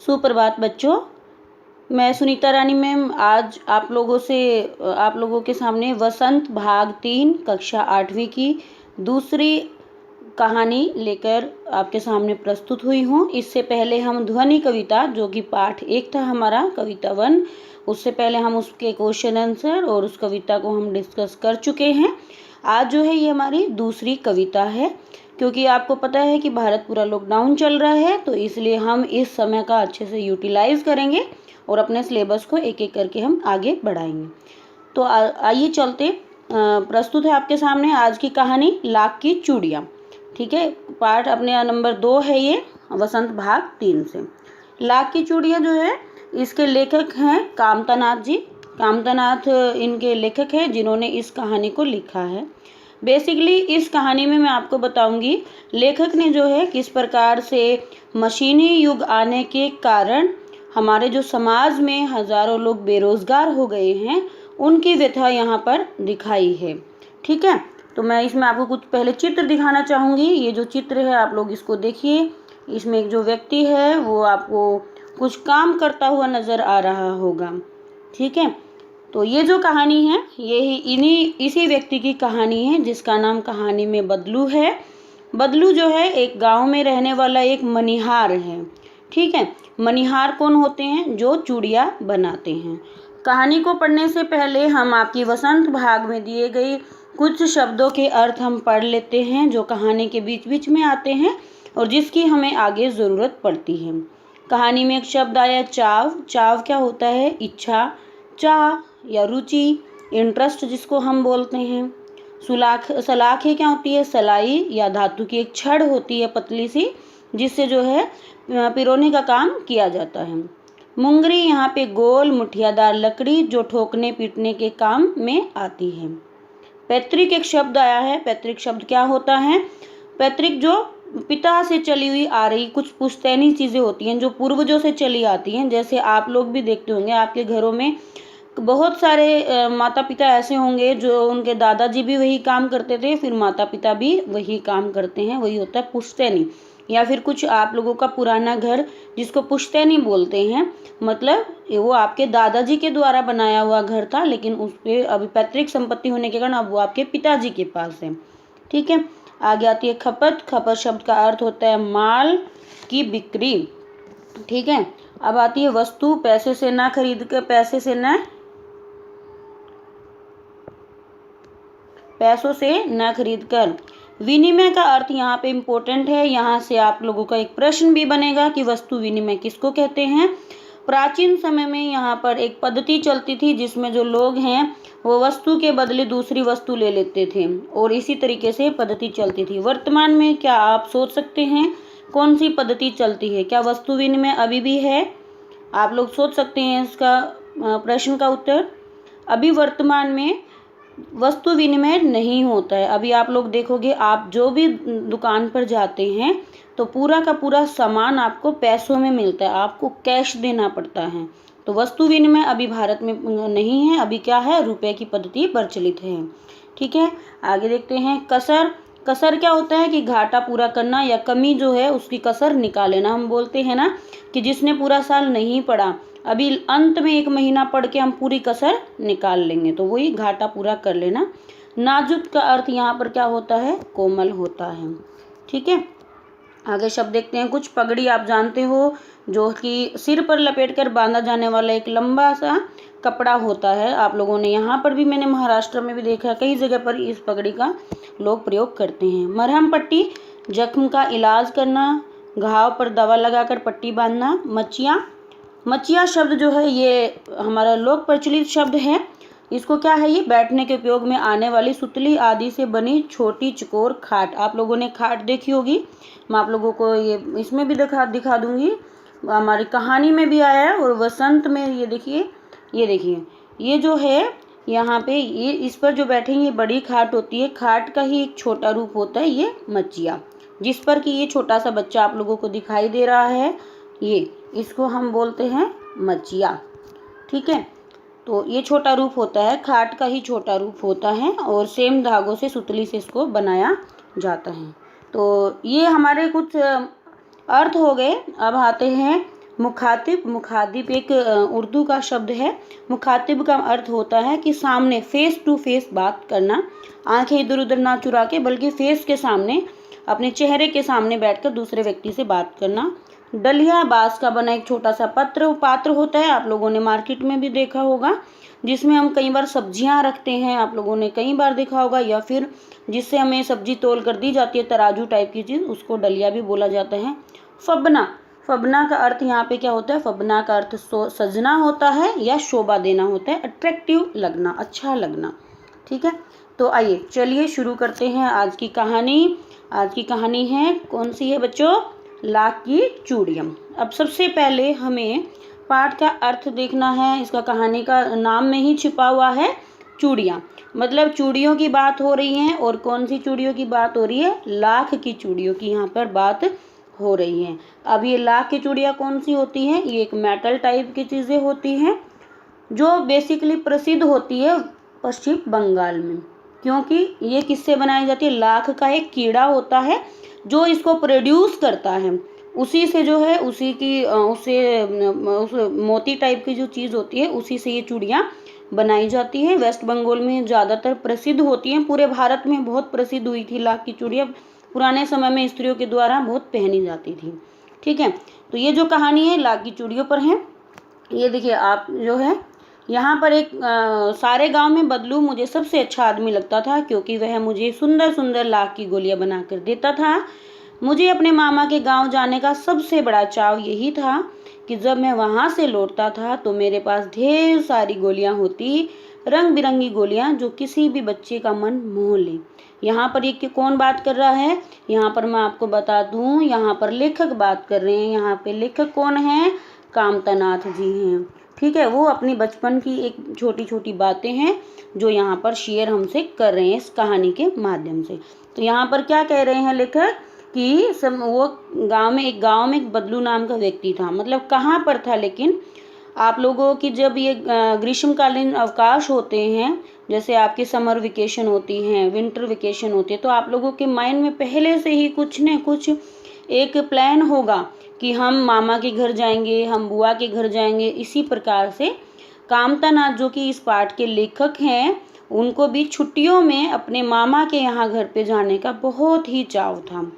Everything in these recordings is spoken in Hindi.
सुप्रभात बच्चों। मैं सुनीता रानी मैम आज आप लोगों के सामने वसंत भाग 3 कक्षा 8वीं की दूसरी कहानी लेकर आपके सामने प्रस्तुत हुई हूँ। इससे पहले हम ध्वनि कविता, जो कि पाठ 1 था हमारा कविता 1, उससे पहले हम उसके क्वेश्चन आंसर और उस कविता को हम डिस्कस कर चुके हैं। आज जो है ये हमारी दूसरी कविता है। क्योंकि आपको पता है कि भारत पूरा लॉकडाउन चल रहा है, तो इसलिए हम इस समय का अच्छे से यूटिलाइज करेंगे और अपने सिलेबस को एक एक करके हम आगे बढ़ाएंगे। तो आइए चलते। प्रस्तुत है आपके सामने आज की कहानी लाख की चूड़ियाँ। ठीक है, पाठ अपने नंबर 2 है ये, वसंत भाग 3 से। लाख की चूड़ियाँ जो है, इसके लेखक हैं कामतानाथ जी। कामतानाथ इनके लेखक हैं जिन्होंने इस कहानी को लिखा है। बेसिकली इस कहानी में मैं आपको बताऊंगी लेखक ने जो है किस प्रकार से मशीनी युग आने के कारण हमारे जो समाज में हजारों लोग बेरोजगार हो गए हैं, उनकी व्यथा यहाँ पर दिखाई है। ठीक है, तो मैं इसमें आपको कुछ पहले चित्र दिखाना चाहूँगी। ये जो चित्र है आप लोग इसको देखिए। इसमें एक जो व्यक्ति है वो आपको कुछ काम करता हुआ नज़र आ रहा होगा। ठीक है, तो ये जो कहानी है ये इसी व्यक्ति की कहानी है, जिसका नाम कहानी में बदलू है। बदलू जो है एक गांव में रहने वाला एक मनिहार है। ठीक है, मनिहार कौन होते हैं? जो चूड़ियाँ बनाते हैं। कहानी को पढ़ने से पहले हम आपकी वसंत भाग में दिए गए कुछ शब्दों के अर्थ हम पढ़ लेते हैं, जो कहानी के बीच बीच में आते हैं और जिसकी हमें आगे ज़रूरत पड़ती है। कहानी में एक शब्द आया चाव। चाव क्या होता है? इच्छा, चाह या रुचि, इंटरेस्ट जिसको हम बोलते हैं। सलाखें क्या होती है? सलाई या धातु की एक छड़ होती है पतली सी, जिससे जो है पिरोने का काम किया जाता है। मुंगरी यहाँ पे गोल मुठियादार लकड़ी जो ठोकने पीटने के काम में आती है। पैतृक एक शब्द आया है। पैतृक शब्द क्या होता है? पैतृक जो पिता से चली हुई आ रही कुछ पुश्तैनी चीज़ें होती हैं, जो पूर्वजों से चली आती हैं। जैसे आप लोग भी देखते होंगे आपके घरों में बहुत सारे माता पिता ऐसे होंगे जो उनके दादाजी भी वही काम करते थे, फिर माता पिता भी वही काम करते हैं। वही होता है पुश्तैनी। या फिर कुछ आप लोगों का पुराना घर जिसको पुश्तैनी बोलते हैं, मतलब वो आपके दादाजी के द्वारा बनाया हुआ घर था, लेकिन उस पर अभी पैतृक संपत्ति होने के कारण अब वो आपके पिताजी के पास है। ठीक है, आगे आती है खपत। खपत शब्द का अर्थ होता है माल की बिक्री। ठीक है, अब आती है वस्तु। पैसे से ना खरीद कर, पैसों से न खरीद कर। विनिमय का अर्थ यहाँ पे इम्पोर्टेंट है। यहाँ से आप लोगों का एक प्रश्न भी बनेगा कि वस्तु विनिमय किसको कहते हैं। प्राचीन समय में यहाँ पर एक पद्धति चलती थी जिसमें जो लोग हैं वो वस्तु के बदले दूसरी वस्तु ले लेते थे, और इसी तरीके से पद्धति चलती थी। वर्तमान में क्या आप सोच सकते हैं कौन सी पद्धति चलती है? क्या वस्तु विनिमय अभी भी है? आप लोग सोच सकते हैं इसका प्रश्न का उत्तर। अभी वर्तमान में वस्तु विनिमय नहीं होता है। अभी आप लोग देखोगे, आप जो भी दुकान पर जाते हैं तो पूरा का पूरा सामान आपको पैसों में मिलता है, आपको कैश देना पड़ता है। तो वस्तु विनिमय अभी भारत में नहीं है। अभी क्या है? रुपए की पद्धति प्रचलित है। ठीक है, आगे देखते हैं कसर। कसर क्या होता है कि घाटा पूरा करना या कमी जो है उसकी कसर निकाल लेना। हम बोलते हैं ना कि जिसने पूरा साल नहीं पढ़ा, अभी अंत में 1 महीना पढ़ के हम पूरी कसर निकाल लेंगे, तो वही घाटा पूरा कर लेना। नाजुक का अर्थ यहाँ पर क्या होता है? कोमल होता है। ठीक है, आगे शब्द देखते हैं कुछ। पगड़ी आप जानते हो, जो कि सिर पर लपेटकर बांधा जाने वाला एक लंबा सा कपड़ा होता है। आप लोगों ने यहाँ पर भी, मैंने महाराष्ट्र में भी देखा, कई जगह पर इस पगड़ी का लोग प्रयोग करते हैं। मरहम पट्टी, जख्म का इलाज करना, घाव पर दवा लगाकर पट्टी बांधना। मचिया। मचिया शब्द जो है ये हमारा लोक प्रचलित शब्द है। इसको क्या है? ये बैठने के उपयोग में आने वाली सुतली आदि से बनी छोटी चकोर खाट। आप लोगों ने खाट देखी होगी। मैं आप लोगों को ये इसमें भी दिखा दूंगी। हमारी कहानी में भी आया है और वसंत में। ये देखिए, ये जो है यहाँ पे ये इस पर जो बैठे ये बड़ी खाट होती है। खाट का ही एक छोटा रूप होता है ये मचिया, जिस पर कि ये छोटा सा बच्चा आप लोगों को दिखाई दे रहा है। ये इसको हम बोलते हैं मचिया। ठीक है, तो ये छोटा रूप होता है, खाट का ही छोटा रूप होता है, और सेम धागों से सुतली से इसको बनाया जाता है। तो ये हमारे कुछ अर्थ हो गए। अब आते हैं मुखातिब, मुखातिब एक उर्दू का शब्द है। मुखातिब का अर्थ होता है कि सामने, फेस टू फेस बात करना, आंखें इधर उधर ना चुरा के, बल्कि फेस के सामने, अपने चेहरे के सामने बैठकर दूसरे व्यक्ति से बात करना। डलिया बांस का बना एक छोटा सा पात्र होता है, आप लोगों ने मार्केट में भी देखा होगा, जिसमें हम कई बार सब्जियां रखते हैं, आप लोगों ने कई बार देखा होगा, या फिर जिससे हमें सब्जी तोल कर दी जाती है, तराजू टाइप की चीज़, उसको डलिया भी बोला जाता है। फबना, फबना का अर्थ यहाँ पे क्या होता है? फबना का अर्थ सजना होता है या शोभा देना होता है, अट्रैक्टिव लगना, अच्छा लगना। ठीक है, तो आइए चलिए शुरू करते हैं आज की कहानी। आज की कहानी है, कौन सी है बच्चों? लाख की चूड़ियाँ। अब सबसे पहले हमें पाठ का अर्थ देखना है। इसका कहानी का नाम में ही छिपा हुआ है चूड़ियाँ, मतलब चूड़ियों की बात हो रही है। और कौन सी चूड़ियों की बात हो रही है? लाख की चूड़ियों की यहाँ पर बात हो रही है। अब ये लाख की चूड़ियाँ कौन सी होती हैं? ये एक मेटल टाइप की चीज़ें होती हैं जो बेसिकली प्रसिद्ध होती है पश्चिम बंगाल में। क्योंकि ये किससे बनाई जाती है? लाख का एक कीड़ा होता है जो इसको प्रोड्यूस करता है, उसी से जो है, उसी की उस मोती टाइप की जो चीज़ होती है, उसी से ये चूड़ियाँ बनाई जाती है। वेस्ट बंगाल में ज़्यादातर प्रसिद्ध होती हैं। पूरे भारत में बहुत प्रसिद्ध हुई थी लाख की चूड़ियाँ, पुराने समय में स्त्रियों के द्वारा बहुत पहनी जाती थी। ठीक है, तो ये जो कहानी है लाख की चूड़ियों पर है। ये देखिए आप जो है यहाँ पर एक सारे गांव में बदलू मुझे सबसे अच्छा आदमी लगता था, क्योंकि वह मुझे सुंदर सुंदर लाख की गोलियां बना कर देता था। मुझे अपने मामा के गांव जाने का सबसे बड़ा चाव यही था कि जब मैं वहां से लौटता था तो मेरे पास ढेर सारी गोलियां होती, रंग बिरंगी गोलियां, जो किसी भी बच्चे का मन मोह ले। यहाँ पर ये कौन बात कर रहा है? यहाँ पर मैं आपको बता दूं, यहाँ पर लेखक बात कर रहे हैं। यहाँ पे लेखक कौन है? कामतानाथ जी हैं। ठीक है, वो अपनी बचपन की एक छोटी छोटी बातें हैं जो यहाँ पर शेयर हमसे कर रहे हैं इस कहानी के माध्यम से। तो यहाँ पर क्या कह रहे हैं लेखक कि वो गांव में एक बदलू नाम का व्यक्ति था। मतलब कहाँ पर था? लेकिन आप लोगों की जब ये ग्रीष्मकालीन अवकाश होते हैं, जैसे आपकी समर वेकेशन होती हैं, विंटर वेकेशन होती है, तो आप लोगों के माइंड में पहले से ही कुछ न कुछ एक प्लान होगा कि हम मामा के घर जाएंगे, हम बुआ के घर जाएंगे। इसी प्रकार से कामतानाथ जो कि इस पाठ के लेखक हैं, उनको भी छुट्टियों में अपने मामा के यहाँ घर पे जाने का बहुत ही चाव था।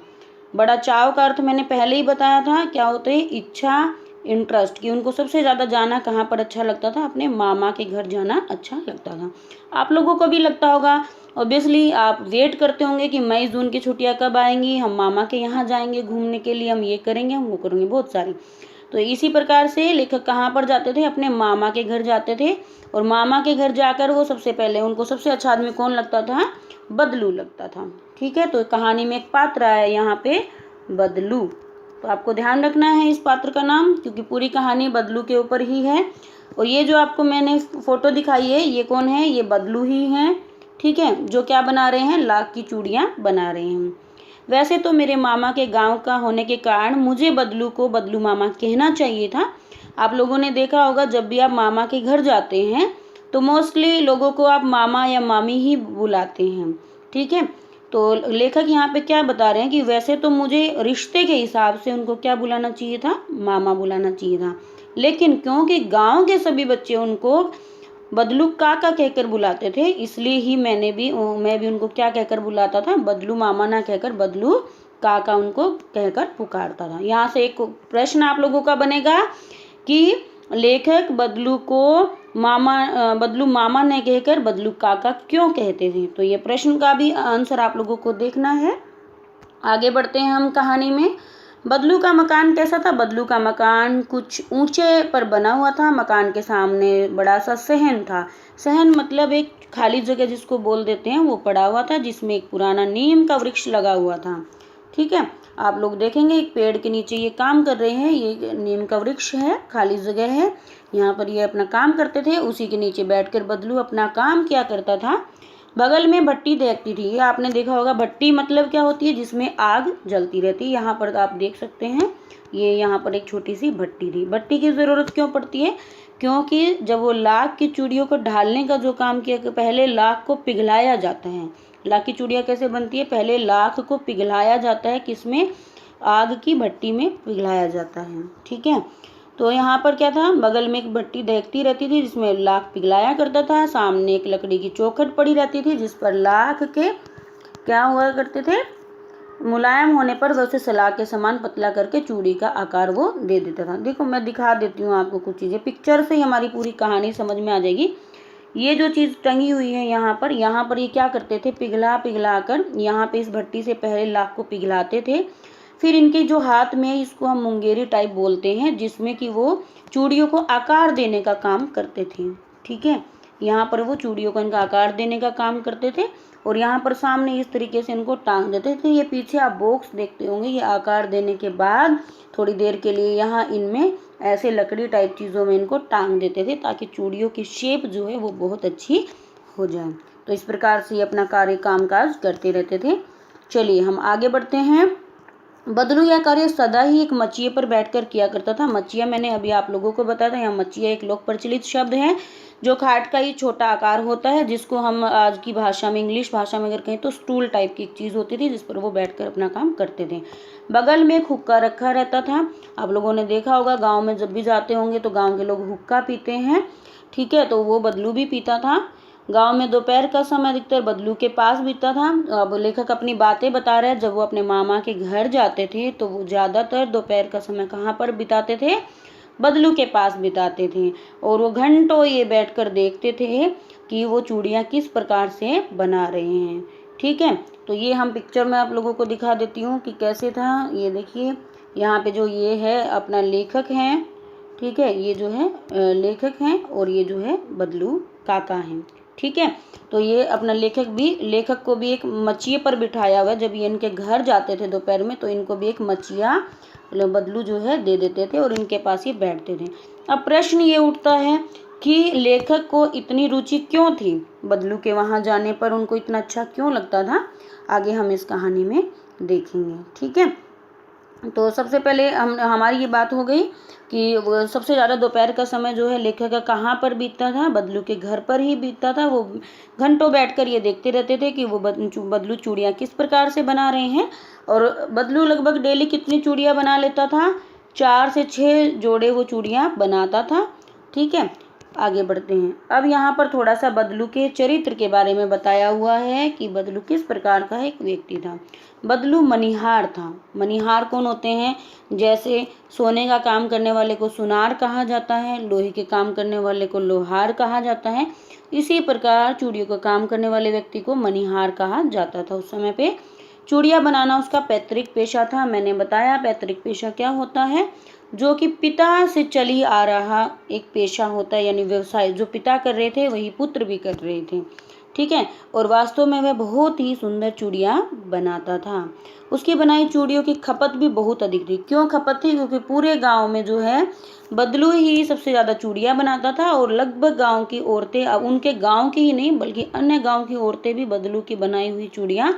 बड़ा चाव का अर्थ मैंने पहले ही बताया था, क्या होता है? इच्छा, इंटरेस्ट, कि उनको सबसे ज़्यादा जाना कहाँ पर अच्छा लगता था? अपने मामा के घर जाना अच्छा लगता था। आप लोगों को भी लगता होगा। ऑब्वियसली आप वेट करते होंगे कि मई जून की छुट्टियां कब आएंगी, हम मामा के यहाँ जाएंगे घूमने के लिए, हम ये करेंगे, हम वो करेंगे, बहुत सारी। तो इसी प्रकार से लेखक कहाँ पर जाते थे? अपने मामा के घर जाते थे। और मामा के घर जाकर वो सबसे पहले, उनको सबसे अच्छा आदमी कौन लगता था? बदलू लगता था। ठीक है, तो कहानी में एक पात्र है यहाँ पे, बदलू। तो आपको ध्यान रखना है इस पात्र का नाम, क्योंकि पूरी कहानी बदलू के ऊपर ही है। और ये जो आपको मैंने फोटो दिखाई है, ये कौन है? ये बदलू ही हैं। ठीक है, जो क्या बना रहे हैं? लाख की चूड़ियाँ बना रहे हैं। वैसे तो मेरे मामा के गांव का होने के कारण मुझे बदलू को बदलू मामा कहना चाहिए था। आप लोगों ने देखा होगा, जब भी आप मामा के घर जाते हैं तो मोस्टली लोगों को आप मामा या मामी ही बुलाते हैं। ठीक है, तो लेखक यहाँ पे क्या बता रहे हैं कि वैसे तो मुझे रिश्ते के हिसाब से उनको क्या बुलाना चाहिए था? मामा बुलाना चाहिए था। लेकिन क्योंकि गांव के सभी बच्चे उनको बदलू काका कहकर बुलाते थे, इसलिए ही मैं भी उनको क्या कहकर बुलाता था? बदलू मामा ना कहकर बदलू काका उनको कहकर पुकारता था। यहाँ से एक प्रश्न आप लोगों का बनेगा कि लेखक बदलू मामा ने कहकर बदलू काका क्यों कहते थे? तो ये प्रश्न का भी आंसर आप लोगों को देखना है। आगे बढ़ते हैं हम कहानी में। बदलू का मकान कैसा था? बदलू का मकान कुछ ऊंचे पर बना हुआ था। मकान के सामने बड़ा सा सहन था। सहन मतलब एक खाली जगह जिसको बोल देते हैं, वो पड़ा हुआ था, जिसमें एक पुराना नीम का वृक्ष लगा हुआ था। ठीक है, आप लोग देखेंगे एक पेड़ के नीचे ये काम कर रहे हैं। ये नीम का वृक्ष है, खाली जगह है, यहाँ पर ये अपना काम करते थे। उसी के नीचे बैठकर बदलू अपना काम क्या करता था? बगल में भट्टी देखती थी। ये आपने देखा होगा, भट्टी मतलब क्या होती है? जिसमें आग जलती रहती है। यहाँ पर आप देख सकते हैं, ये यहाँ पर एक छोटी सी भट्टी थी। भट्टी की ज़रूरत क्यों पड़ती है? क्योंकि जब वो लाख की चूड़ियों को ढालने का जो काम किया, कि पहले लाख को पिघलाया जाता है। लाख की चूड़ियाँ कैसे बनती है? पहले लाख को पिघलाया जाता है, किसमें? आग की भट्टी में पिघलाया जाता है। ठीक है, तो यहाँ पर क्या था, बगल में एक भट्टी दहकती रहती थी जिसमें लाख पिघलाया करता था, सामने एक लकड़ी की चौखट पड़ी रहती थी जिस पर लाख के क्या हुआ करते थे, मुलायम होने पर वह उसे सलाख के समान पतला करके चूड़ी का आकार वो दे देता था। देखो मैं दिखा देती हूँ आपको कुछ चीज़ें, पिक्चर से ही हमारी पूरी कहानी समझ में आ जाएगी। ये जो चीज़ टंगी हुई है यहाँ पर ये क्या करते थे, पिघला पिघला कर यहाँ पे इस भट्टी से पहले लाख को पिघलाते थे, फिर इनके जो हाथ में, इसको हम मुंगेरी टाइप बोलते हैं, जिसमें कि वो चूड़ियों को आकार देने का काम करते थे। ठीक है, यहाँ पर वो चूड़ियों को इनका आकार देने का काम करते थे और यहाँ पर सामने इस तरीके से इनको टांग देते थे। ये पीछे आप बॉक्स देखते होंगे, ये आकार देने के बाद थोड़ी देर के लिए यहाँ इनमें ऐसे लकड़ी टाइप चीज़ों में इनको टांग देते थे ताकि चूड़ियों की शेप जो है वो बहुत अच्छी हो जाए। तो इस प्रकार से ये अपना कार्य कामकाज करते रहते थे। चलिए हम आगे बढ़ते हैं। बदलू यह कार्य सदा ही एक मचिए पर बैठकर किया करता था। मचिया मैंने अभी आप लोगों को बताया था, यहाँ मचिया एक लोक प्रचलित शब्द है जो खाट का ही छोटा आकार होता है, जिसको हम आज की भाषा में, इंग्लिश भाषा में अगर कहें तो स्टूल टाइप की एक चीज़ होती थी जिस पर वो बैठकर अपना काम करते थे। बगल में एक हुक्का रखा रहता था। आप लोगों ने देखा होगा, गाँव में जब भी जाते होंगे तो गाँव के लोग हुक्का पीते हैं। ठीक है, तो वो बदलू भी पीता था। गांव में दोपहर का समय अधिकतर बदलू के पास बीतता था। अब लेखक अपनी बातें बता रहे हैं, जब वो अपने मामा के घर जाते थे तो वो ज़्यादातर दोपहर का समय कहाँ पर बिताते थे, बदलू के पास बिताते थे और वो घंटों ये बैठकर देखते थे कि वो चूड़ियाँ किस प्रकार से बना रहे हैं। ठीक है, तो ये हम पिक्चर में आप लोगों को दिखा देती हूँ कि कैसे था। ये देखिए, यहाँ पे जो ये है अपना लेखक हैं। ठीक है, ये जो है लेखक हैं और ये जो है बदलू काका हैं। ठीक है, तो ये अपना लेखक को भी एक मचिए पर बिठाया हुआ है। जब ये इनके घर जाते थे दोपहर में तो इनको भी एक मचिया बदलू जो है दे देते थे और इनके पास ये बैठते थे। अब प्रश्न ये उठता है कि लेखक को इतनी रुचि क्यों थी, बदलू के वहाँ जाने पर उनको इतना अच्छा क्यों लगता था, आगे हम इस कहानी में देखेंगे। ठीक है, तो सबसे पहले हमारी ये बात हो गई कि वो सबसे ज़्यादा दोपहर का समय जो है लेखक का कहाँ पर बीतता था, बदलू के घर पर ही बीतता था। वो घंटों बैठकर ये देखते रहते थे कि वो बदलू चूड़ियाँ किस प्रकार से बना रहे हैं। और बदलू लगभग डेली कितनी चूड़ियाँ बना लेता था, 4 से 6 जोड़े वो चूड़ियाँ बनाता था। ठीक है, आगे बढ़ते हैं। अब यहाँ पर थोड़ा सा बदलू के चरित्र के बारे में बताया हुआ है कि बदलू किस प्रकार का एक व्यक्ति था। बदलू मनिहार था। मनिहार कौन होते हैं, जैसे सोने का काम करने वाले को सुनार कहा जाता है, लोहे के काम करने वाले को लोहार कहा जाता है, इसी प्रकार चूड़ियों का काम करने वाले व्यक्ति को मनिहार कहा जाता था। उस समय पे चूड़ियाँ बनाना उसका पैतृक पेशा था। मैंने बताया पैतृक पेशा क्या होता है, जो कि पिता से चली आ रहा एक पेशा होता है, यानी व्यवसाय जो पिता कर रहे थे वही पुत्र भी कर रहे थे। ठीक है, और वास्तव में वह बहुत ही सुंदर चूड़ियाँ बनाता था। उसकी बनाई चूड़ियों की खपत भी बहुत अधिक थी। क्यों खपत थी, क्योंकि पूरे गांव में जो है बदलू ही सबसे ज़्यादा चूड़ियाँ बनाता था और लगभग गांव की औरतें, अब उनके गांव की ही नहीं बल्कि अन्य गांव की औरतें भी बदलू की बनाई हुई चूड़ियाँ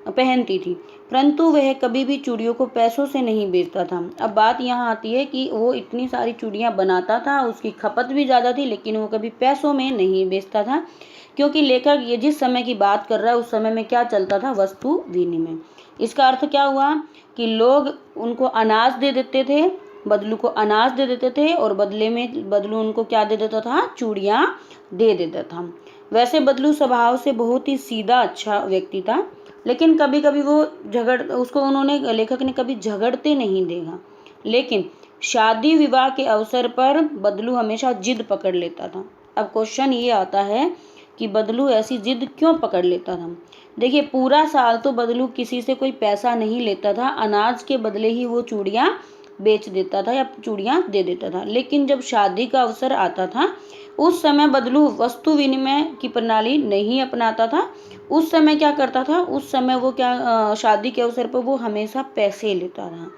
पहनती थी, परंतु वह कभी भी चूड़ियों को पैसों से नहीं बेचता था। अब बात यहाँ आती है कि वो इतनी सारी चूड़ियाँ बनाता था, उसकी खपत भी ज़्यादा थी, लेकिन वो कभी पैसों में नहीं बेचता था, क्योंकि लेखक ये जिस समय की बात कर रहा है उस समय में क्या चलता था, वस्तु विनिमय। इसका अर्थ क्या हुआ कि लोग उनको अनाज दे देते थे, बदलू को अनाज दे देते थे और बदले में बदलू उनको क्या दे देता था, चूड़ियाँ दे देता था। वैसे बदलू स्वभाव से बहुत ही सीधा अच्छा व्यक्ति था, लेकिन कभी कभी वो लेखक ने कभी झगड़ते नहीं देखा। लेकिन शादी विवाह के अवसर पर बदलू हमेशा जिद पकड़ लेता था। अब क्वेश्चन ये आता है कि बदलू ऐसी जिद क्यों पकड़ लेता था। देखिए, पूरा साल तो बदलू किसी से कोई पैसा नहीं लेता था, अनाज के बदले ही वो चूड़ियाँ बेच देता था या चूड़ियाँ दे देता था। लेकिन जब शादी का अवसर आता था उस समय बदलू वस्तु विनिमय की प्रणाली नहीं अपनाता था। उस समय क्या करता था, उस समय वो शादी के अवसर पर वो हमेशा पैसे लेता था।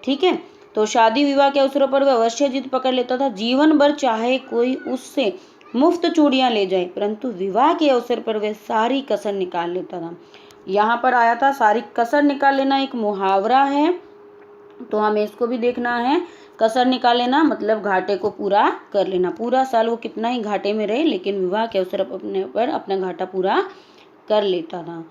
ठीक है, तो शादी विवाह के अवसरों पर वह अवश्य जिद पकड़ लेता था, जीवन भर चाहे कोई उससे मुफ्त चूड़ियाँ ले जाए, परंतु विवाह के अवसर पर वह सारी कसर निकाल लेता था। यहाँ पर आया था सारी कसर निकाल लेना, एक मुहावरा है, तो हमें इसको भी देखना है। कसर निकाल लेना मतलब घाटे को पूरा कर लेना। पूरा साल वो कितना ही घाटे में रहे लेकिन विवाह के अवसर पर अपना घाटा पूरा कर लेता था।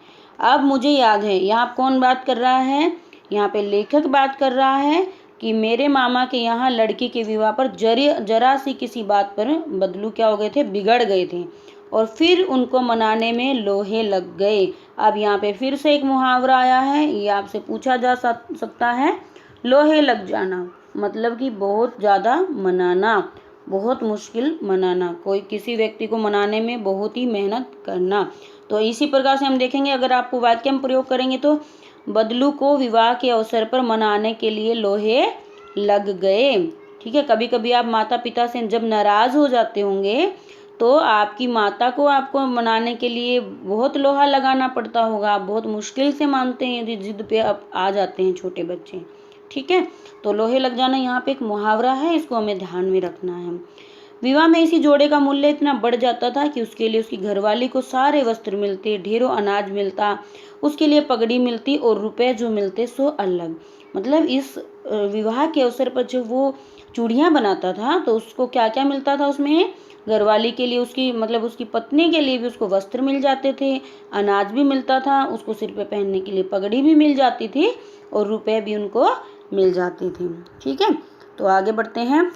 अब मुझे याद है, यहाँ कौन बात कर रहा है, यहाँ पे लेखक बात कर रहा है कि मेरे मामा के यहाँ लड़की के विवाह पर जरा सी किसी बात पर बदलू क्या हो गए थे, बिगड़ गए थे और फिर उनको मनाने में लोहे लग गए। अब यहाँ पे फिर से एक मुहावरा आया है, ये आपसे पूछा जा सकता है। लोहे लग जाना मतलब कि बहुत ज़्यादा मनाना, बहुत मुश्किल मनाना, कोई किसी व्यक्ति को मनाने में बहुत ही मेहनत करना। तो इसी प्रकार से हम देखेंगे, अगर आपको वाक्य में प्रयोग करेंगे तो बदलू को विवाह के अवसर पर मनाने के लिए लोहे लग गए। ठीक है, कभी कभी आप माता पिता से जब नाराज हो जाते होंगे तो आपकी माता को आपको मनाने के लिए बहुत लोहा लगाना पड़ता होगा, आप बहुत मुश्किल से मानते हैं यदि जिद पे आप आ जाते हैं छोटे बच्चे। ठीक है, तो लोहे लग जाना यहाँ पे एक मुहावरा है, इसको हमें ध्यान में रखना है। विवाह में इसी जोड़े का मूल्य इतना बढ़ जाता था कि उसके लिए उसकी घरवाली को सारे वस्त्र मिलते, ढेरों अनाज मिलता, उसके लिए पगड़ी मिलती और रुपए जो मिलते सो अलग। मतलब इस विवाह के अवसर पर जब वो चूड़ियाँ बनाता था तो उसको क्या क्या मिलता था, उसमें घरवाली के लिए, उसकी मतलब उसकी पत्नी के लिए भी उसको वस्त्र मिल जाते थे, अनाज भी मिलता था, उसको सिर पे पहनने के लिए पगड़ी भी मिल जाती थी और रुपए भी उनको मिल जाते थे। ठीक है, तो आगे बढ़ते हैं।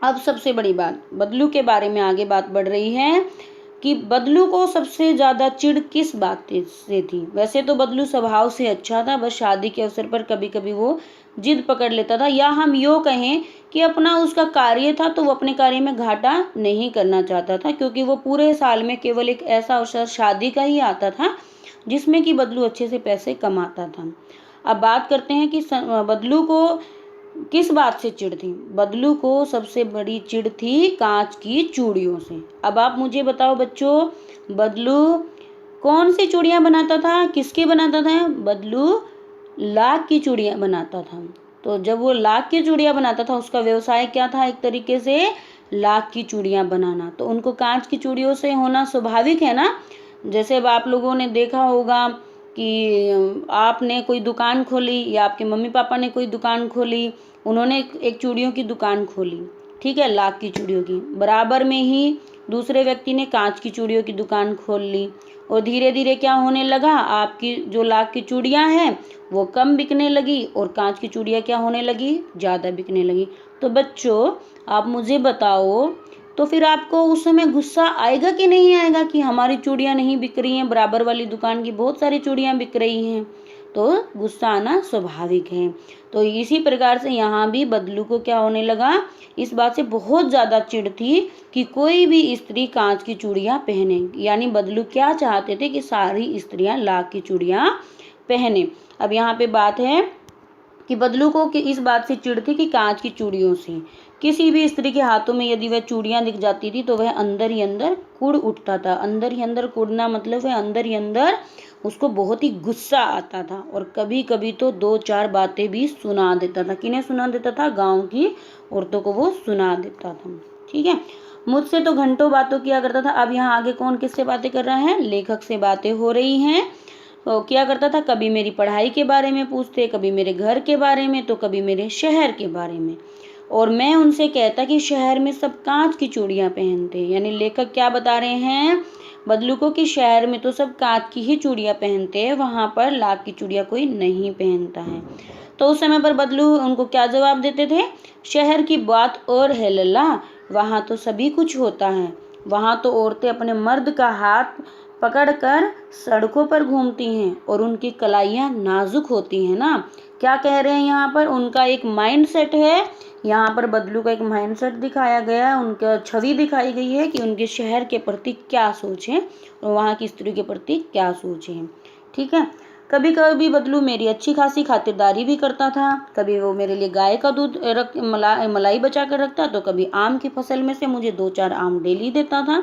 अब सबसे बड़ी बात, बदलू के बारे में आगे बात बढ़ रही है कि बदलू को सबसे ज़्यादा चिढ़ किस बात से थी। वैसे तो बदलू स्वभाव से अच्छा था, बस शादी के अवसर पर कभी कभी वो जिद पकड़ लेता था, या हम यूँ कहें कि अपना उसका कार्य था तो वो अपने कार्य में घाटा नहीं करना चाहता था, क्योंकि वो पूरे साल में केवल एक ऐसा अवसर शादी का ही आता था जिसमें कि बदलू अच्छे से पैसे कमाता था। अब बात करते हैं कि बदलू को किस बात से चिढ़ थी। बदलू को सबसे बड़ी चिढ़ थी कांच की चूड़ियों से। अब आप मुझे बताओ बच्चों, बदलू कौन सी चूड़ियाँ बनाता था, किसकी बनाता था? बदलू लाख की चूड़ियाँ बनाता था। तो जब वो लाख की चूड़ियाँ बनाता था, उसका व्यवसाय क्या था? एक तरीके से लाख की चूड़ियाँ बनाना। तो उनको कांच की चूड़ियों से होना स्वाभाविक है ना। जैसे अब आप लोगों ने देखा होगा कि आपने कोई दुकान खोली या आपके मम्मी पापा ने कोई दुकान खोली, उन्होंने एक चूड़ियों की दुकान खोली, ठीक है, लाख की चूड़ियों की। बराबर में ही दूसरे व्यक्ति ने कांच की चूड़ियों की दुकान खोल ली और धीरे धीरे क्या होने लगा, आपकी जो लाख की चूड़ियाँ हैं वो कम बिकने लगी और कांच की चूड़ियाँ क्या होने लगी, ज़्यादा बिकने लगी। तो बच्चों आप मुझे बताओ, तो फिर आपको उस समय गुस्सा आएगा कि नहीं आएगा कि हमारी चूड़ियाँ नहीं बिक रही हैं, बराबर वाली दुकान की बहुत सारी चूड़ियाँ बिक रही हैं? तो गुस्सा आना स्वाभाविक है। तो इसी प्रकार से यहाँ भी बदलू को क्या होने लगा, इस बात से बहुत ज़्यादा चिढ़ थी कि कोई भी स्त्री कांच की चूड़ियाँ पहने। यानी बदलू क्या चाहते थे कि सारी स्त्रियाँ लाख की चूड़ियाँ पहने। अब यहाँ पे बात है कि बदलू को इस बात से चिढ़ थी कि कांच की चूड़ियों से किसी भी स्त्री के हाथों में यदि वह चूड़ियां दिख जाती थी तो वह अंदर ही अंदर कुढ़ उठता था। अंदर ही अंदर कुढ़ना मतलब वह अंदर ही अंदर उसको बहुत ही गुस्सा आता था और कभी कभी तो 2-4 बातें भी सुना देता था। किन्हें सुना देता था? गाँव की औरतों को वो सुना देता था। ठीक है, मुझसे तो घंटों बातों किया करता था। अब यहाँ आगे कौन किससे बातें कर रहा है? लेखक से बातें हो रही हैं। तो क्या करता था, कभी मेरी पढ़ाई के बारे में पूछते, कभी मेरे घर के बारे में, तो कभी मेरे शहर के बारे में। और मैं उनसे कहता कि शहर में सब कांच की चूड़ियाँ पहनते हैं। यानी लेखक क्या बता रहे हैं बदलू को कि शहर में तो सब कांच की ही चूड़ियाँ पहनते हैं, वहाँ पर लाख की चूड़ियाँ कोई नहीं पहनता है। तो उस समय पर बदलू उनको क्या जवाब देते थे? शहर की बात और है लल्ला, वहाँ तो सभी कुछ होता है। वहाँ तो औरतें अपने मर्द का हाथ पकड़कर सड़कों पर घूमती हैं और उनकी कलाइयाँ नाजुक होती हैं ना। क्या कह रहे हैं यहाँ पर? उनका एक माइंड सेट है। यहाँ पर बदलू का एक माइंड सेट दिखाया गया है, उनका छवि दिखाई गई है कि उनके शहर के प्रति क्या सोच है और वहाँ की स्त्री के प्रति क्या सोच है। ठीक है, कभी कभी बदलू मेरी अच्छी खासी खातिरदारी भी करता था। कभी वो मेरे लिए गाय का दूध मलाई बचा कर रखता, तो कभी आम की फसल में से मुझे 2-4 आम डेली देता था।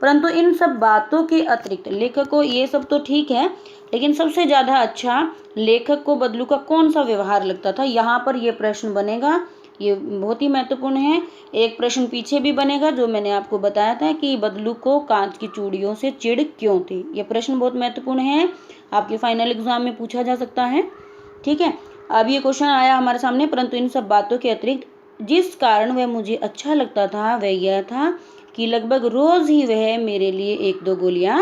परंतु इन सब बातों के अतिरिक्त लेखक को ये सब तो ठीक है, लेकिन सबसे ज़्यादा अच्छा लेखक को बदलू का कौन सा व्यवहार लगता था? यहाँ पर ये प्रश्न बनेगा, ये बहुत ही महत्वपूर्ण है। एक प्रश्न पीछे भी बनेगा जो मैंने आपको बताया था कि बदलू को कांच की चूड़ियों से चिढ़ क्यों थी। ये प्रश्न बहुत महत्वपूर्ण है, आपके फाइनल एग्जाम में पूछा जा सकता है। ठीक है, अब ये क्वेश्चन आया हमारे सामने। परंतु इन सब बातों के अतिरिक्त जिस कारण वह मुझे अच्छा लगता था वह यह था कि लगभग रोज ही वह मेरे लिए 1-2 गोलियां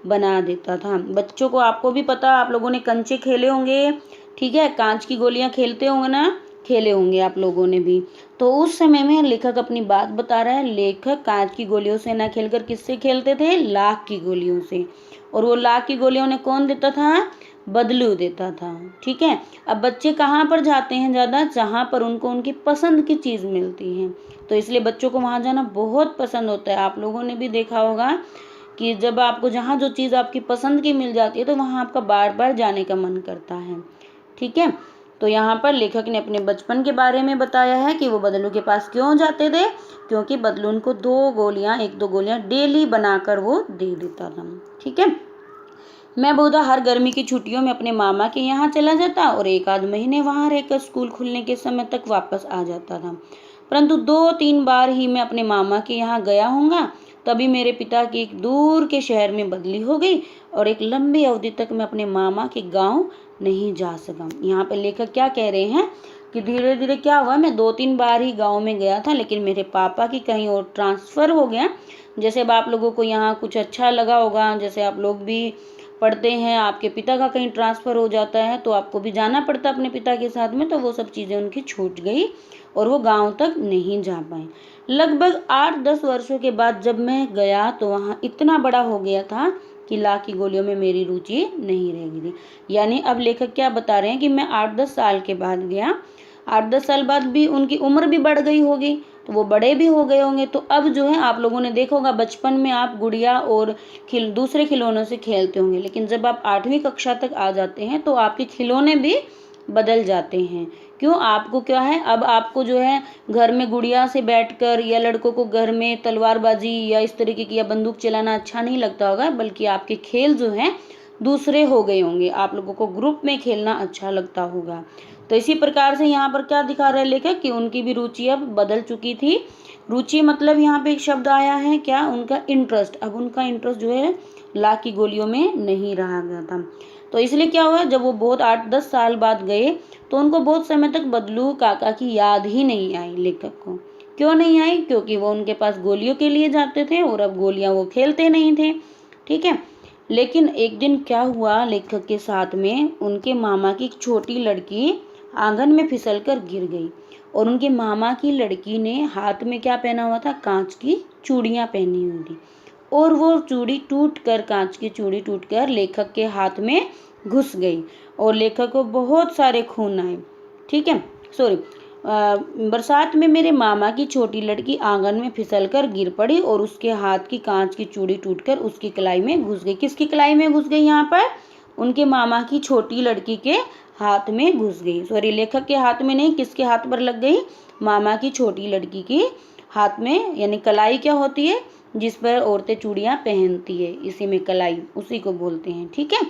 बना देता था। बच्चों को आपको भी पता, आप लोगों ने कंचे खेले होंगे, ठीक है, कांच की गोलियां खेलते होंगे ना, खेले होंगे आप लोगों ने भी। तो उस समय में लेखक अपनी बात बता रहा है। लेखक कांच की गोलियों से ना खेलकर किससे खेलते थे? लाख की गोलियों से। और वो लाख की गोलियों ने कौन देता था? बदलू देता था। ठीक है। अब बच्चे कहाँ पर जाते हैं ज़्यादा? जहाँ पर उनको उनकी पसंद की चीज़ मिलती है। तो इसलिए बच्चों को वहाँ जाना बहुत पसंद होता है। आप लोगों ने भी देखा होगा कि जब आपको जहाँ जो चीज़ आपकी पसंद की मिल जाती है तो वहाँ आपका बार बार जाने का मन करता है। ठीक है। तो यहाँ पर लेखक ने अपने बचपन के बारे में बताया है कि वो बदलू के पास क्यों जाते थे, क्योंकि बदलू उनको 1-2 गोलियां डेली बनाकर वो दे देता था। ठीक है। मैं बहुधा हर गर्मी की छुट्टियों में अपने मामा के यहाँ चला जाता और 1 आध महीने वहाँ रहकर स्कूल खुलने के समय तक वापस आ जाता था। परंतु 2-3 बार ही मैं अपने मामा के यहाँ गया होऊंगा, तभी मेरे पिता की एक दूर के शहर में बदली हो गई और एक लंबी अवधि तक मैं अपने मामा के गांव नहीं जा सका। यहाँ पर लेखक क्या कह रहे हैं कि धीरे धीरे क्या हुआ, मैं 2-3 बार ही गांव में गया था, लेकिन मेरे पापा की कहीं और ट्रांसफ़र हो गया। जैसे अब आप लोगों को यहाँ कुछ अच्छा लगा होगा, जैसे आप लोग भी पढ़ते हैं, आपके पिता का कहीं ट्रांसफ़र हो जाता है तो आपको भी जाना पड़ता अपने पिता के साथ में, तो वो सब चीज़ें उनकी छूट गई और वो गांव तक नहीं जा पाए। लगभग 8-10 वर्षों के बाद जब मैं गया तो वहाँ इतना बड़ा हो गया था कि लाख की गोलियों में मेरी रुचि नहीं रह गई थी। यानी अब लेखक क्या बता रहे हैं कि मैं 8-10 साल के बाद गया, 8-10 साल बाद भी उनकी उम्र भी बढ़ गई होगी, तो वो बड़े भी हो गए होंगे। तो अब जो है आप लोगों ने देखा होगा बचपन में आप गुड़िया और दूसरे खिलौनों से खेलते होंगे, लेकिन जब आप 8वीं कक्षा तक आ जाते हैं तो आपके खिलौने भी बदल जाते हैं। क्यों? आपको क्या है, अब आपको जो है घर में गुड़िया से बैठकर, या लड़कों को घर में तलवारबाजी या इस तरीके की या बंदूक चलाना अच्छा नहीं लगता होगा, बल्कि आपके खेल जो हैं दूसरे हो गए होंगे, आप लोगों को ग्रुप में खेलना अच्छा लगता होगा। तो इसी प्रकार से यहाँ पर क्या दिखा रहा है लेखक कि उनकी भी रुचि अब बदल चुकी थी। रुचि मतलब यहाँ पे एक शब्द आया है क्या? उनका इंटरेस्ट। अब उनका इंटरेस्ट जो है लाख की गोलियों में नहीं रहा गया था। तो इसलिए क्या हुआ, जब वो बहुत 8-10 साल बाद गए तो उनको बहुत समय तक बदलू काका की याद ही नहीं आई लेखक को। क्यों नहीं आई? क्योंकि वो उनके पास गोलियों के लिए जाते थे और अब गोलियां वो खेलते नहीं थे। ठीक है। लेकिन एक दिन क्या हुआ, लेखक के साथ में उनके मामा की एक छोटी लड़की आंगन में फिसलकर गिर गई और उनके मामा की लड़की ने हाथ में क्या पहना हुआ था? कांच की चूड़ियां पहनी हुई थी और वो चूड़ी टूटकर, कांच की चूड़ी टूटकर लेखक के हाथ में घुस गई और लेखक को बहुत सारे खून आए। ठीक है। सॉरी, बरसात में मेरे मामा की छोटी लड़की आंगन में फिसलकर गिर पड़ी और उसके हाथ की कांच की चूड़ी टूटकर उसकी कलाई में घुस गई। किसकी कलाई में घुस गई? यहाँ पर उनके मामा की छोटी लड़की के हाथ में घुस गई। सॉरी, लेखक के हाथ में नहीं, किसके हाथ पर लग गई? मामा की छोटी लड़की की हाथ में। यानी कलाई क्या होती है? जिस पर औरतें चूड़ियां पहनती है, इसी में कलाई, उसी को बोलते हैं। ठीक है।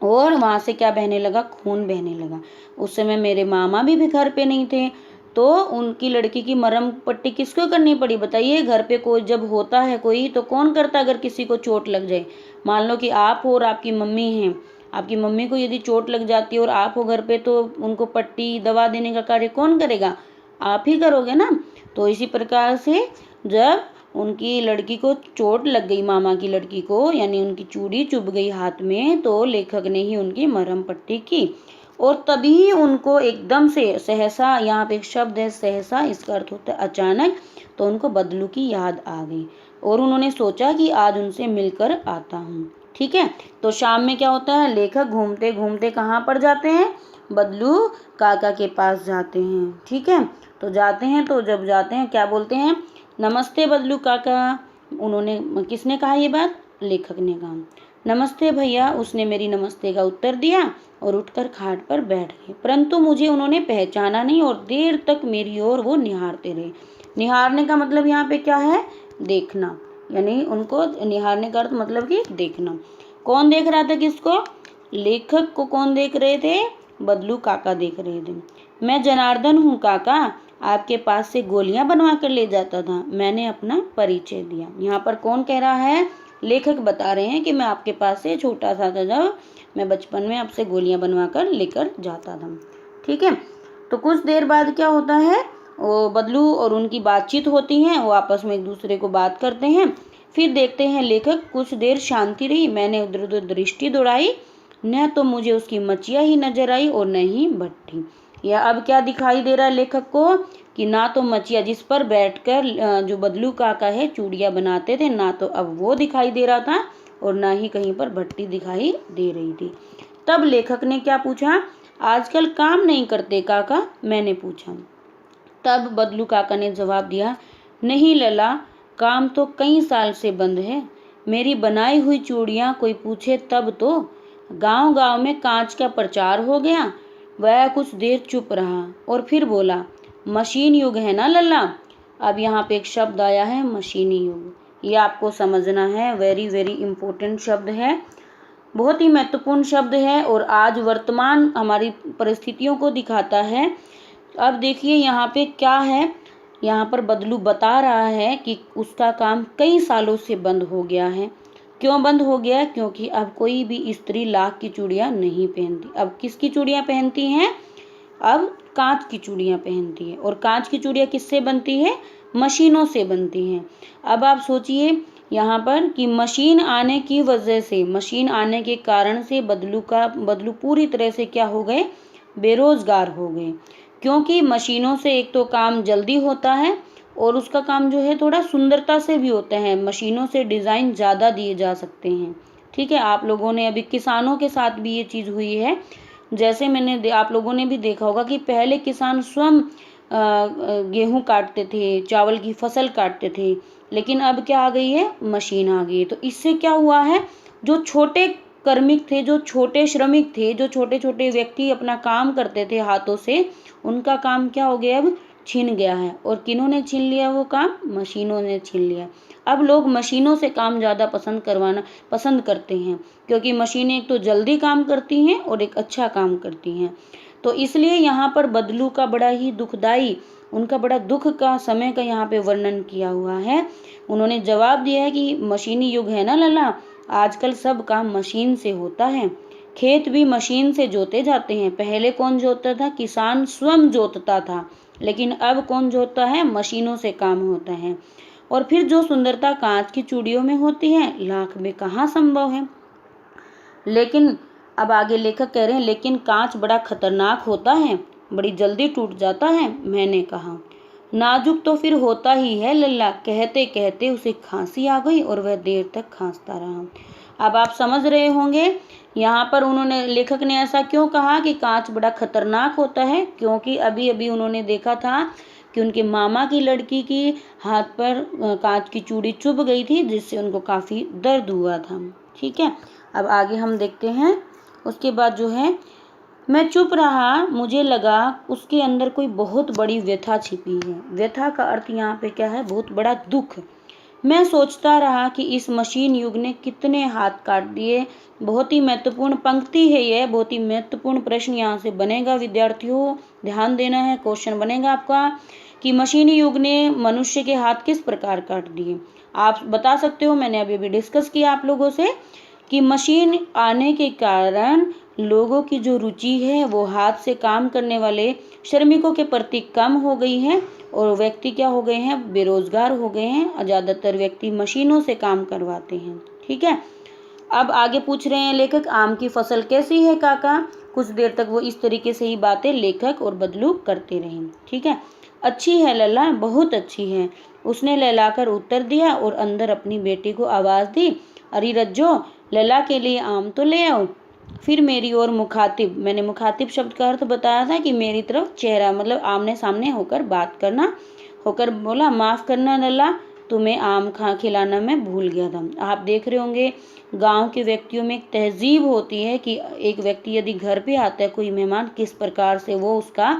और वहां से क्या बहने लगा? खून बहने लगा। उस समय मेरे मामा भी घर पे नहीं थे, तो उनकी लड़की की मरहम पट्टी किसको करनी पड़ी बताइए? घर पे कोई जब होता है कोई तो कौन करता? अगर किसी को चोट लग जाए, मान लो कि आप हो और आपकी मम्मी हैं, आपकी मम्मी को यदि चोट लग जाती है और आप हो घर पे, तो उनको पट्टी दवा देने का कार्य कौन करेगा? आप ही करोगे ना। तो इसी प्रकार से जब उनकी लड़की को चोट लग गई, मामा की लड़की को, यानी उनकी चूड़ी चुभ गई हाथ में, तो लेखक ने ही उनकी मरहम पट्टी की और तभी उनको एकदम से सहसा, यहाँ पे एक शब्द है सहसा, इसका अर्थ होता है अचानक, तो उनको बदलू की याद आ गई और उन्होंने सोचा कि आज उनसे मिलकर आता हूँ। ठीक है। तो शाम में क्या होता है, लेखक घूमते घूमते कहाँ पर जाते हैं? बदलू काका के पास जाते हैं। ठीक है। तो जाते हैं, तो जब जाते हैं क्या बोलते हैं? नमस्ते बदलू काका। उन्होंने, किसने कहा ये बात? लेखक ने कहा। नमस्ते भैया, उसने मेरी नमस्ते का उत्तर दिया और उठकर खाट पर बैठ गए, परंतु मुझे उन्होंने पहचाना नहीं और देर तक मेरी ओर वो निहारते रहे। निहारने का मतलब यहाँ पे क्या है? देखना। यानी उनको निहारने का अर्थ मतलब कि देखना। कौन देख रहा था किसको? लेखक को कौन देख रहे थे? बदलू काका देख रहे थे। मैं जनार्दन हूँ काका, आपके पास से गोलियां बनवा कर ले जाता था, मैंने अपना परिचय दिया। यहाँ पर कौन कह रहा है? लेखक बता रहे हैं कि मैं आपके पास से छोटा सा था, जब मैं बचपन में आपसे गोलियां बनवा कर लेकर जाता था। ठीक है। तो कुछ देर बाद क्या होता है, वो बदलू और उनकी बातचीत होती है, वो आपस में एक दूसरे को बात करते हैं। फिर देखते हैं लेखक, कुछ देर शांति रही, मैंने उधर उधर दृष्टि दौड़ाई, न तो मुझे उसकी मचिया ही नजर आई और न ही भट्टी। या अब क्या दिखाई दे रहा है लेखक को कि ना तो मचिया जिस पर बैठकर जो बदलू काका है चूड़ियाँ बनाते थे, ना तो अब वो दिखाई दे रहा था और ना ही कहीं पर भट्टी दिखाई दे रही थी। तब लेखक ने क्या पूछा, आजकल काम नहीं करते काका, मैंने पूछा। तब बदलू काका ने जवाब दिया, नहीं लला, काम तो कई साल से बंद है। मेरी बनाई हुई चूड़ियाँ कोई पूछे तब तो। गांव गांव में कांच का प्रचार हो गया। वह कुछ देर चुप रहा और फिर बोला, मशीन युग है ना लल्ला। अब यहाँ पे एक शब्द आया है, मशीनी युग। ये आपको समझना है, वेरी वेरी इंपॉर्टेंट शब्द है, बहुत ही महत्वपूर्ण शब्द है और आज वर्तमान हमारी परिस्थितियों को दिखाता है। अब देखिए यहाँ पे क्या है, यहाँ पर बदलू बता रहा है कि उसका काम कई सालों से बंद हो गया है। क्यों बंद हो गया है? क्योंकि अब कोई भी स्त्री लाख की चूड़ियाँ नहीं पहनती। अब किसकी चूड़ियाँ पहनती हैं? अब कांच की चूड़ियाँ पहनती है। और कांच की चूड़ियाँ किससे बनती है? मशीनों से बनती हैं। अब आप सोचिए यहाँ पर कि मशीन आने की वजह से, मशीन आने के कारण से बदलू पूरी तरह से क्या हो गए? बेरोजगार हो गए। क्योंकि मशीनों से एक तो काम जल्दी होता है और उसका काम जो है थोड़ा सुंदरता से भी होता है। मशीनों से डिज़ाइन ज़्यादा दिए जा सकते हैं। ठीक है, आप लोगों ने अभी किसानों के साथ भी ये चीज़ हुई है। जैसे आप लोगों ने भी देखा होगा कि पहले किसान स्वयं गेहूं काटते थे, चावल की फसल काटते थे, लेकिन अब क्या आ गई है? मशीन आ गई है। तो इससे क्या हुआ है, जो छोटे कार्मिक थे, जो छोटे श्रमिक थे, जो छोटे छोटे व्यक्ति अपना काम करते थे हाथों से, उनका काम क्या हो गया? अब छीन गया है। और किन्होंने छीन लिया वो काम? मशीनों ने छीन लिया। अब लोग मशीनों से काम ज़्यादा पसंद करते हैं, क्योंकि मशीनें एक तो जल्दी काम करती हैं और एक अच्छा काम करती हैं। तो इसलिए यहाँ पर बदलू का बड़ा ही दुखदाई, उनका बड़ा दुख का समय का यहाँ पे वर्णन किया हुआ है। उन्होंने जवाब दिया है कि मशीनी युग है ना लला, आजकल सब काम मशीन से होता है। खेत भी मशीन से जोते जाते हैं। पहले कौन जोतता था? किसान स्वयं जोतता था, लेकिन अब कौन जोतता है? मशीनों से काम होता है। और फिर जो सुंदरता कांच की चूड़ियों में होती है, लाख में कहाँ संभव है। लेकिन अब आगे लेखक कह रहे हैं, लेकिन कांच बड़ा खतरनाक होता है, बड़ी जल्दी टूट जाता है। मैंने कहा, नाजुक तो फिर होता ही है लल्ला। कहते कहते उसे खांसी आ गई और वह देर तक खांसता रहा। अब आप समझ रहे होंगे यहाँ पर लेखक ने ऐसा क्यों कहा कि कांच बड़ा खतरनाक होता है। क्योंकि अभी अभी उन्होंने देखा था कि उनके मामा की लड़की की हाथ पर कांच की चूड़ी चुभ गई थी, जिससे उनको काफ़ी दर्द हुआ था। ठीक है, अब आगे हम देखते हैं। उसके बाद जो है, मैं चुप रहा, मुझे लगा उसके अंदर कोई बहुत बड़ी व्यथा छिपी है। व्यथा का अर्थ यहाँ पे क्या है? बहुत बड़ा दुख। मैं सोचता रहा कि इस मशीन युग ने कितने हाथ काट दिए। बहुत ही महत्वपूर्ण पंक्ति है यह, बहुत ही महत्वपूर्ण प्रश्न यहाँ से बनेगा विद्यार्थियों, ध्यान देना है। क्वेश्चन बनेगा आपका कि मशीनी युग ने मनुष्य के हाथ किस प्रकार काट दिए। आप बता सकते हो, मैंने अभी डिस्कस किया आप लोगों से कि मशीन आने के कारण लोगों की जो रुचि है वो हाथ से काम करने वाले श्रमिकों के प्रति कम हो गई है और व्यक्ति क्या हो गए हैं? बेरोजगार हो गए हैं और ज़्यादातर व्यक्ति मशीनों से काम करवाते हैं। ठीक है, अब आगे पूछ रहे हैं लेखक, आम की फसल कैसी है काका। कुछ देर तक वो इस तरीके से ही बातें लेखक और बदलू करते रहे। ठीक है, अच्छी है लल्ला, बहुत अच्छी है, उसने लहलाकर उत्तर दिया और अंदर अपनी बेटी को आवाज़ दी, अरे रज्जो, लला के लिए आम तो ले आओ। फिर मेरी ओर मुखातिब, मैंने मुखातिब शब्द का अर्थ बताया था कि मेरी तरफ चेहरा, मतलब आमने सामने होकर बात करना, होकर बोला, माफ़ करना लला, तुम्हें आम खिलाना मैं भूल गया था। आप देख रहे होंगे गांव के व्यक्तियों में एक तहजीब होती है कि एक व्यक्ति यदि घर पे आता है कोई मेहमान, किस प्रकार से वो उसका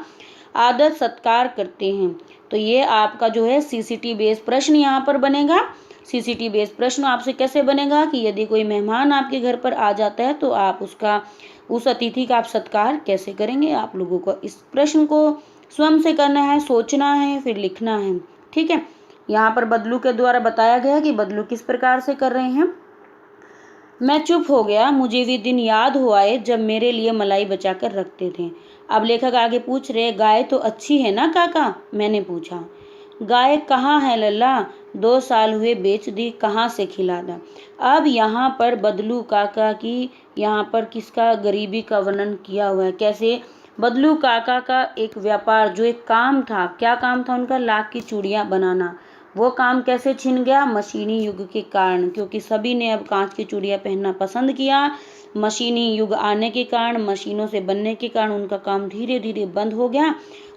आदर सत्कार करते हैं। तो ये आपका जो है सीसीटी बेस प्रश्न यहाँ पर बनेगा। सीसीटी बेस प्रश्न आपसे कैसे बनेगा कि यदि कोई मेहमान आपके घर पर आ जाता है तो आप उस अतिथि का आप सत्कार कैसे करेंगे। आप लोगों को इस प्रश्न को स्वयं से करना है, सोचना है, फिर लिखना है। ठीक है, यहाँ पर बदलू के द्वारा बताया गया कि बदलू किस प्रकार से कर रहे हैं। मैं चुप हो गया, मुझे वे दिन याद हो आए जब मेरे लिए मलाई बचा कर रखते थे। अब लेखक आगे पूछ रहे, गाय तो अच्छी है ना काका, मैंने पूछा। गाय कहाँ है लल्ला, 2 साल हुए बेच दी, कहाँ से खिला दा। अब यहाँ पर बदलू काका की, यहाँ पर किसका गरीबी का वर्णन किया हुआ है, कैसे बदलू काका का एक व्यापार, जो एक काम था, क्या काम था उनका? लाख की चूड़ियाँ बनाना। वो काम कैसे छिन गया? मशीनी युग के कारण, क्योंकि सभी ने अब कांच की चूड़ियाँ पहनना पसंद किया। मशीनी युग आने के कारण, मशीनों से बनने के कारण उनका काम धीरे धीरे बंद हो गया।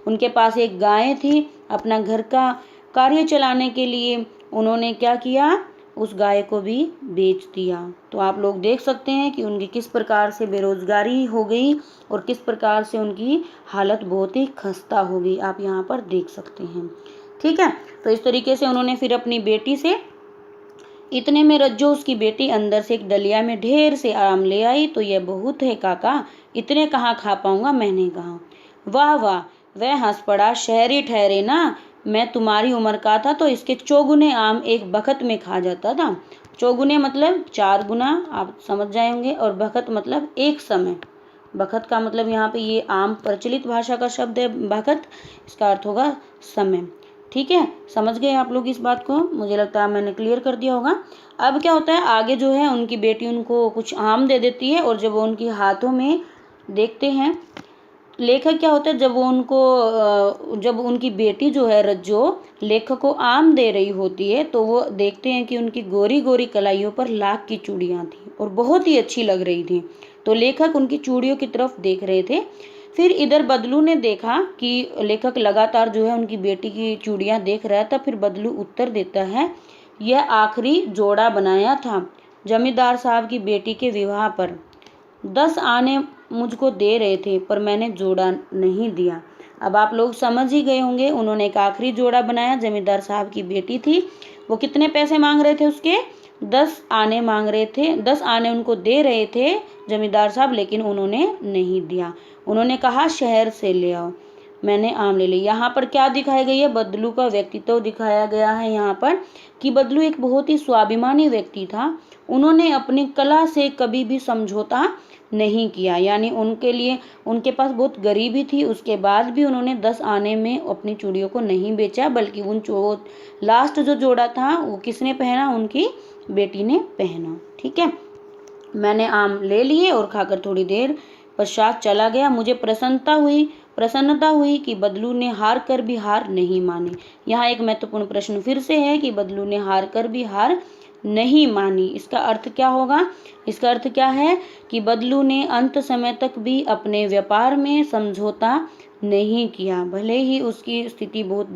उनके पास एक गाय थी, अपना घर का कार्य चलाने के लिए उन्होंने क्या किया? उस गाय को भी बेच दिया। तो आप लोग देख सकते हैं कि उनकी किस प्रकार से बेरोजगारी हो गई और किस प्रकार से उनकी हालत बहुत ही खस्ता हो गई, आप यहाँ पर देख सकते हैं। ठीक है, तो इस तरीके से उन्होंने फिर अपनी बेटी से, इतने में रज्जो उसकी बेटी अंदर से एक डलिया में ढेर से आम ले आई। तो यह बहुत है काका, इतने कहाँ खा पाऊंगा, मैंने कहा। वाह वाह, वह हंस पड़ा। शहरी ठहरे ना, मैं तुम्हारी उम्र का था तो इसके चौगुने आम एक बखत में खा जाता था। चौगुने मतलब 4 गुना, आप समझ जाएंगे, और बखत मतलब एक समय। बखत का मतलब यहाँ पे ये आम प्रचलित भाषा का शब्द है बखत, इसका अर्थ होगा समय। ठीक है, समझ गए आप लोग इस बात को? मुझे लगता है मैंने क्लियर कर दिया होगा। अब क्या होता है, आगे जो है उनकी बेटी उनको कुछ आम दे देती है, और जब वो उनके हाथों में देखते हैं, लेखक क्या होता है, जब उनकी बेटी जो है रज्जो लेखक को आम दे रही होती है, तो वो देखते हैं कि उनकी गोरी गोरी कलाइयों पर लाख की चूड़ियाँ थी और बहुत ही अच्छी लग रही थी। तो लेखक उनकी चूड़ियों की तरफ देख रहे थे। फिर इधर बदलू ने देखा कि लेखक लगातार जो है उनकी बेटी की चूड़ियाँ देख रहा था। फिर बदलू उत्तर देता है, यह आखिरी जोड़ा बनाया था जमींदार साहब की बेटी के विवाह पर। 10 आने मुझको दे रहे थे, पर मैंने जोड़ा नहीं दिया। अब आप लोग समझ ही गए होंगे, उन्होंने एक आखिरी जोड़ा बनाया, जमींदार साहब की बेटी थी। वो कितने पैसे मांग रहे थे उसके? 10 आने मांग रहे थे, 10 आने उनको दे रहे थे जमींदार साहब, लेकिन उन्होंने नहीं दिया। उन्होंने कहा शहर से ले आओ, मैंने आम ले ली। यहाँ पर क्या दिखाया गया है? बदलू का व्यक्तित्व दिखाया गया है यहाँ पर, कि बदलू एक बहुत ही स्वाभिमानी व्यक्ति था। उन्होंने अपनी कला से कभी भी समझौता नहीं किया, यानी उनके लिए, उनके पास बहुत गरीबी थी, उसके बाद भी उन्होंने 10 आने में अपनी चूड़ियों को नहीं बेचा, बल्कि लास्ट जो जोड़ा था वो किसने पहना? उनकी बेटी ने पहना। ठीक है, मैंने आम ले लिए और खाकर थोड़ी देर पश्चात चला गया। मुझे प्रसन्नता हुई कि बदलू ने हार कर भी हार नहीं मानी। यहाँ एक महत्वपूर्ण प्रश्न फिर से है कि बदलू ने हार कर भी हार नहीं मानी, इसका अर्थ क्या होगा? इसका अर्थ क्या है कि बदलू ने अंत समय तक भी अपने व्यापार में समझौता नहीं किया, भले ही उसकी स्थिति बहुत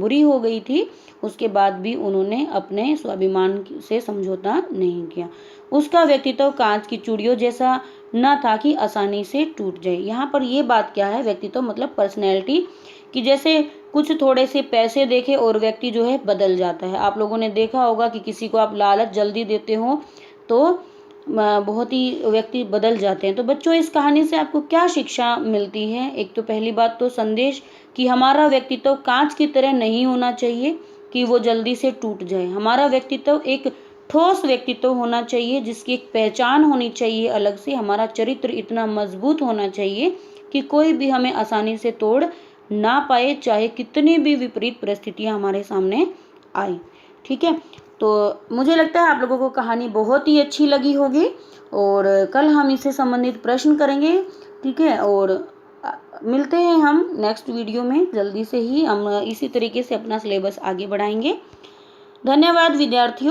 बुरी हो गई थी, उसके बाद भी उन्होंने अपने स्वाभिमान से समझौता नहीं किया। उसका व्यक्तित्व कांच की चूड़ियों जैसा न था कि आसानी से टूट जाए। यहाँ पर ये बात क्या है? व्यक्तित्व मतलब पर्सनैलिटी, कि जैसे कुछ थोड़े से पैसे देखे और व्यक्ति जो है बदल जाता है। आप लोगों ने देखा होगा कि किसी को आप लालच जल्दी देते हो तो बहुत ही व्यक्ति बदल जाते हैं। तो बच्चों, इस कहानी से आपको क्या शिक्षा मिलती है? एक तो पहली बात तो संदेश कि हमारा व्यक्तित्व कांच की तरह नहीं होना चाहिए कि वो जल्दी से टूट जाए। हमारा व्यक्तित्व एक ठोस व्यक्तित्व होना चाहिए, जिसकी एक पहचान होनी चाहिए अलग से। हमारा चरित्र इतना मजबूत होना चाहिए कि कोई भी हमें आसानी से तोड़ ना पाए, चाहे कितनी भी विपरीत परिस्थितियां हमारे सामने आए। ठीक है, तो मुझे लगता है आप लोगों को कहानी बहुत ही अच्छी लगी होगी, और कल हम इससे संबंधित प्रश्न करेंगे। ठीक है, और मिलते हैं हम नेक्स्ट वीडियो में जल्दी से ही। हम इसी तरीके से अपना सिलेबस आगे बढ़ाएंगे। धन्यवाद विद्यार्थियों।